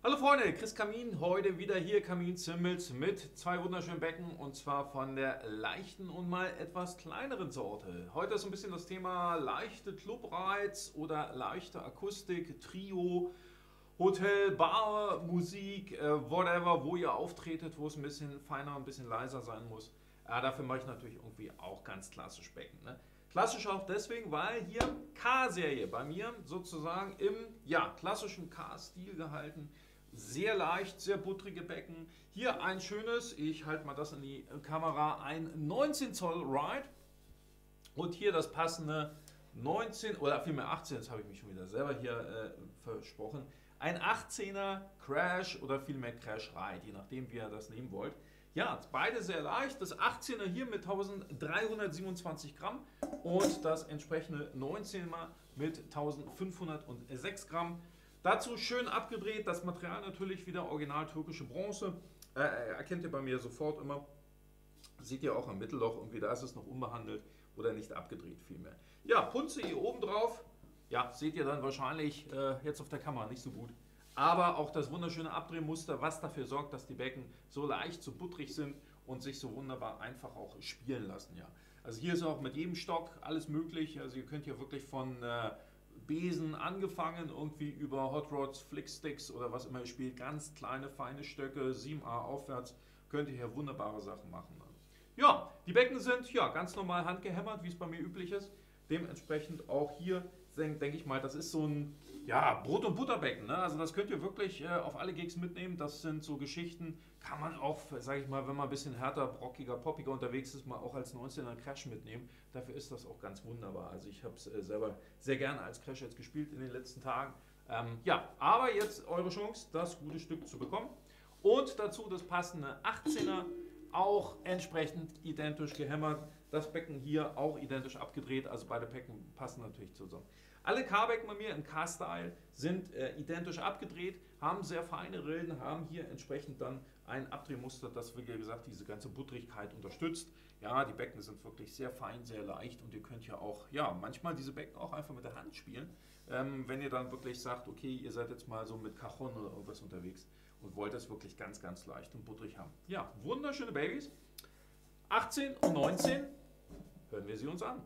Hallo Freunde, Chris Kamin, heute wieder hier Kamin-Cymbals mit zwei wunderschönen Becken und zwar von der leichten und mal etwas kleineren Sorte. Heute ist ein bisschen das Thema leichte Clubrides oder leichte Akustik, Trio, Hotel, Bar, Musik, whatever, wo ihr auftretet, wo es ein bisschen feiner, ein bisschen leiser sein muss. Dafür mache ich natürlich irgendwie auch ganz klassisch Becken. Ne? Klassisch auch deswegen, weil hier K-Serie bei mir sozusagen im klassischen K-Stil gehalten. Sehr leicht, sehr buttrige Becken. Hier ein schönes, ich halte mal das in die Kamera, ein 19 Zoll Ride. Und hier das passende 19 oder vielmehr 18, das habe ich mich schon wieder selber hier versprochen. Ein 18er Crash oder vielmehr Crash Ride, je nachdem wie ihr das nehmen wollt. Ja, beide sehr leicht. Das 18er hier mit 1327 Gramm und das entsprechende 19er mit 1506 Gramm. Dazu schön abgedreht, das Material natürlich wieder original türkische Bronze. Erkennt ihr bei mir sofort immer. Seht ihr auch am Mittelloch, irgendwie da ist es noch unbehandelt oder nicht abgedreht vielmehr. Ja, Punze hier oben drauf. Ja, seht ihr dann wahrscheinlich jetzt auf der Kamera nicht so gut. Aber auch das wunderschöne Abdrehmuster, was dafür sorgt, dass die Becken so leicht, so butterig sind und sich so wunderbar einfach auch spielen lassen. Ja. Also hier ist auch mit jedem Stock alles möglich. Also ihr könnt hier wirklich von Besen angefangen, irgendwie über Hot Rods, Flicksticks oder was immer ihr spielt, ganz kleine, feine Stöcke, 7A aufwärts, könnt ihr hier wunderbare Sachen machen. Ja, die Becken sind ja ganz normal handgehämmert, wie es bei mir üblich ist. Dementsprechend auch hier, denke ich mal, das ist so ein Brot- und Butterbecken. Ne? Also das könnt ihr wirklich auf alle Gigs mitnehmen. Das sind so Geschichten, kann man auch, sage ich mal, wenn man ein bisschen härter, brockiger, poppiger unterwegs ist, mal auch als 19er Crash mitnehmen. Dafür ist das auch ganz wunderbar. Also ich habe es selber sehr gerne als Crash jetzt gespielt in den letzten Tagen. Aber jetzt eure Chance, das gute Stück zu bekommen. Und dazu das passende 18er, auch entsprechend identisch gehämmert. Das Becken hier auch identisch abgedreht, also beide Becken passen natürlich zusammen. Alle K-Becken bei mir im K-Style sind identisch abgedreht, haben sehr feine Rillen, haben hier entsprechend dann ein Abdrehmuster, das, wie gesagt, diese ganze Buttrigkeit unterstützt. Ja, die Becken sind wirklich sehr fein, sehr leicht und ihr könnt ja auch, manchmal diese Becken auch einfach mit der Hand spielen, wenn ihr dann wirklich sagt, okay, ihr seid jetzt mal so mit Cajon oder irgendwas unterwegs und wollt das wirklich ganz, ganz leicht und butterig haben. Ja, wunderschöne Babys. 18 und 19, hören wir sie uns an.